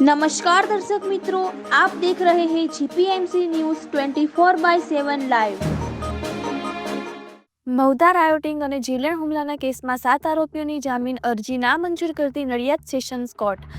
नमस्कार दर्शक मित्रों, आप देख रहे हैं जीपीएमसी न्यूज 24/7 लाइव। મહુધા રાયોટિંગ અને જીવલેણ હુમલાના કેસમાં 7 આરોપીઓની જામીન અરજી નામંજૂર કરતી નડિયાદ સેશન્સ કોર્ટ।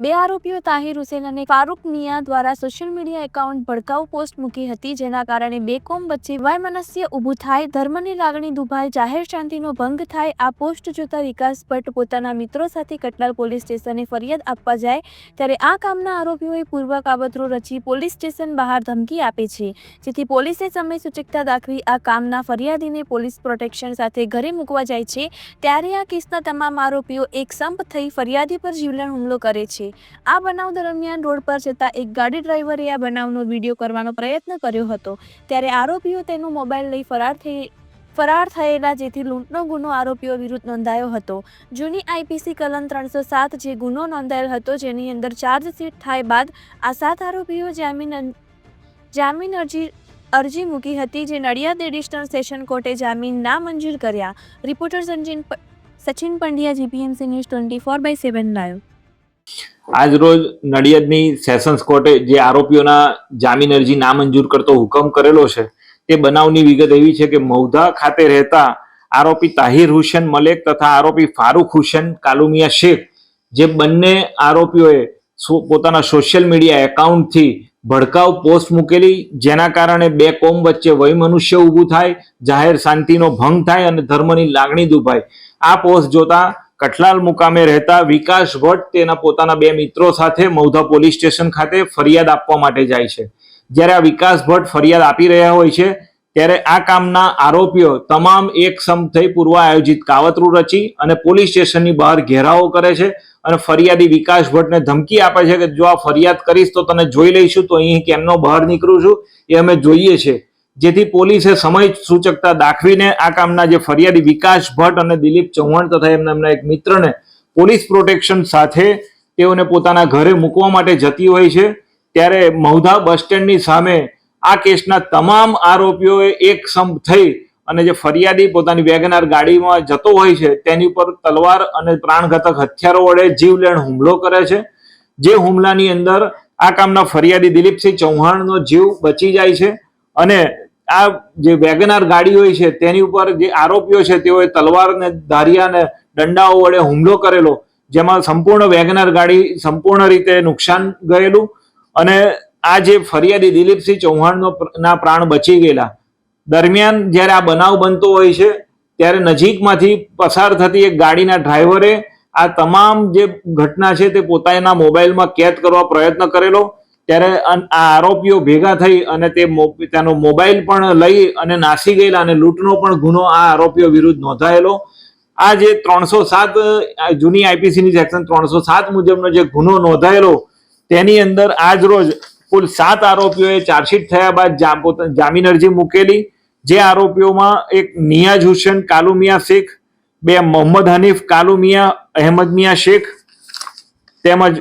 બે આરોપીઓ તાહિર હુસેન અને ફારૂક મિયા દ્વારા સોશિયલ મીડિયા એકાઉન્ટ ભડકાઉ પોસ્ટ મૂકી હતી, જેના કારણે બે કોમ વચ્ચે વૈમનસ્ય ઊભું થાય, ધર્મની લાગણી દુભાય, જાહેર શાંતિનો ભંગ થાય। આ પોસ્ટ જોતા વિકાસ ભટ્ટ પોતાના મિત્રો સાથે કટલાલ પોલીસ સ્ટેશને ફરિયાદ આપવા જાય ત્યારે આ કામના આરોપીઓએ પૂર્વ કાવતરો રચી પોલીસ સ્ટેશન બહાર ધમકી આપે છે, જેથી પોલીસે સમય સૂચકતા દાખવી આ કામના ફરિયાદીને પોલીસ પ્રોટેક્શન સાથે ઘરે મૂકવા જાય છે। ત્યારે આ કેસના તમામ આરોપીઓ એક સંપ થઈ ફરિયાદી પર જીવલેણ હુમલો કરે છે। આ બનાવ દરમિયાન રોડ પર જતા એક ગાડી ડ્રાઈવરે આ બનાવનો વિડીયો કરવાનો પ્રયત્ન કર્યો હતો, ત્યારે આરોપીઓ તેનો મોબાઈલ લઈ ફરાર થયેલા, જેથી લૂંટનો ગુનો આરોપીઓ વિરુદ્ધ નોંધાયો હતો। જૂની આઈપીસી કલમ 307 જે ગુનો નોંધાયેલ હતો, જેની અંદર ચાર્જશીટ થાય બાદ આ 7 આરોપીઓ જામીન અરજી મૂકી હતી, જે નડિયાદ એડિશનલ સેશન કોર્ટે જામીન નામંજૂર કર્યા। Reporter Sachin Pandya, GPMC news 24/7 live. આજ રોજ નડિયાદની સેશન્સ કોર્ટે જે આરોપીઓના જામીન અરજી નામંજૂર કરતો હુકમ કરેલો છે, તે બનાવની વિગત એવી છે કે મહુધા ખાતે રહેતા આરોપી તાહિર હુસેન મલેક તથા આરોપી ફારૂક હુસેન કાલુમિયા શેખ, જે બંને આરોપીઓએ પોતાના સોશિયલ મીડિયા એકાઉન્ટથી ભડકાઉ પોસ્ટ મૂકેલી, જેના કારણે બે કોમ વચ્ચે વયમનુષ્ય ઊભું થાય, જાહેર શાંતિનો ભંગ થાય અને ધર્મની લાગણી દુભાય। આ પોસ્ટ જોતા કટલાલ મુકામે રહેતા વિકાસ ભટ્ટ તેના પોતાના બે મિત્રો સાથે મહુધા પોલીસ સ્ટેશન ખાતે ફરિયાદ આપવા માટે જાય છે। જ્યારે આ વિકાસ ભટ્ટ ફરિયાદ આપી રહ્યા હોય છે, ત્યારે આ કામના આરોપીઓ તમામ એક સમ થઈ પૂર્વ આયોજિત કાવતરું રચી અને પોલીસ સ્ટેશનની બહાર ઘેરાવો કરે છે અને ફરિયાદી વિકાસ ભટ્ટને ધમકી આપે છે કે જો આ ફરિયાદ કરીશ તો તને જોઈ લઈશું, તો અહીં કેમનો બહાર નીકળું છું એ અમે જોઈએ છે। જેથી પોલીસે સમય સૂચકતા દાખવીને આ કામના જે ફરિયાદી વિકાસ ભટ્ટ અને દિલીપ ચૌહાણ તથા એમના એક મિત્રને પોલીસ પ્રોટેક્શન સાથે તેઓને પોતાના ઘરે મૂકવા માટે જતી હોય છે। ત્યારે મહુધા બસ સ્ટેન્ડની સામે આ કેસના તમામ આરોપીઓએ એક સંપ થઈ અને જે ફરિયાદી પોતાની વેગનાર ગાડીમાં જતો હોય છે, તેની ઉપર તલવાર અને પ્રાણઘાતક હથિયારો વડે જીવલેણ હુમલો કરે છે। જે હુમલાની અંદર આ કામના ફરિયાદી દિલીપસિંહ ચૌહાણનો જીવ બચી જાય છે અને આ જે વેગનાર ગાડી હોય છે તેની ઉપર જે આરોપીઓ છે તેઓએ તલવાર ને ધારિયા ને દંડાઓ વડે હુમલો કરેલો, જેમાં સંપૂર્ણ વેગનાર ગાડી સંપૂર્ણ રીતે નુકસાન ગયેલું અને આ જે ફરિયાદી દિલીપસિંહ ચૌહાણના પ્રાણ બચી ગયેલા। દરમિયાન જ્યારે આ બનાવ બનતો હોય છે, ત્યારે નજીકમાંથી પસાર થતી એક ગાડીના ડ્રાઈવરે આ તમામ જે ઘટના છે તે પોતાના મોબાઈલમાં કેદ કરવા પ્રયત્ન કરેલો, ત્યારે આ આરોપીઓ ભેગા થઈ અને તેનો મોબાઈલ પણ લઈ અને નાસી ગયેલા અને લૂંટનો પણ ગુનો આ આરોપીઓ વિરુદ્ધ નોંધાયેલો। આ જે 307 જૂની આઈપીસીની સેક્શન 307 મુજબનો જે ગુનો નોંધાયેલો, તેની અંદર આજ રોજ કુલ 7 આરોપીઓએ ચાર્જશીટ થયા બાદ જામીન અરજી મૂકેલી। જે આરોપીઓમાં એક નિયાઝ હુસેન કાલુમિયા શેખ, બે મોહમ્મદ હનીફ કાલુમિયા અહેમદ મિયા શેખ, તેમજ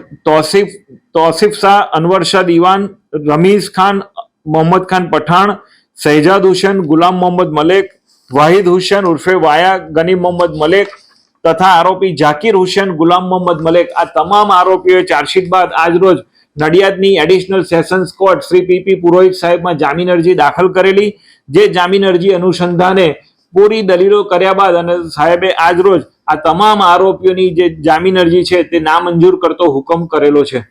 તૌસીફ શાહ, અનવર શાહ દીવાન, રમીઝ ખાન, મોહમ્મદ ખાન પઠાણ, શહેજાદ હુસેન, ગુલામ મોહમ્મદ મલેક, વાહિદ હુસેન ઉર્ફે વાયા, ગનીમ મોહમ્મદ મલેક તથા આરોપી જાકીર હુસેન, ગુલામ મોહમ્મદ મલેક, આ તમામ આરોપીઓએ ચાર્જશીટ બાદ આજરોજ નડિયાદની additional sessions court Shri PP Purohit સાહેબમાં જામીન અરજી દાખલ કરેલી। જે જામીન અરજી અનુસંધાને પૂરી દલીલો કર્યા બાદ અને સાહેબે આજરોજ આ તમામ આરોપીઓની જે જામીન અરજી છે તે નામંજૂર કરતો હુકમ કરેલો છે।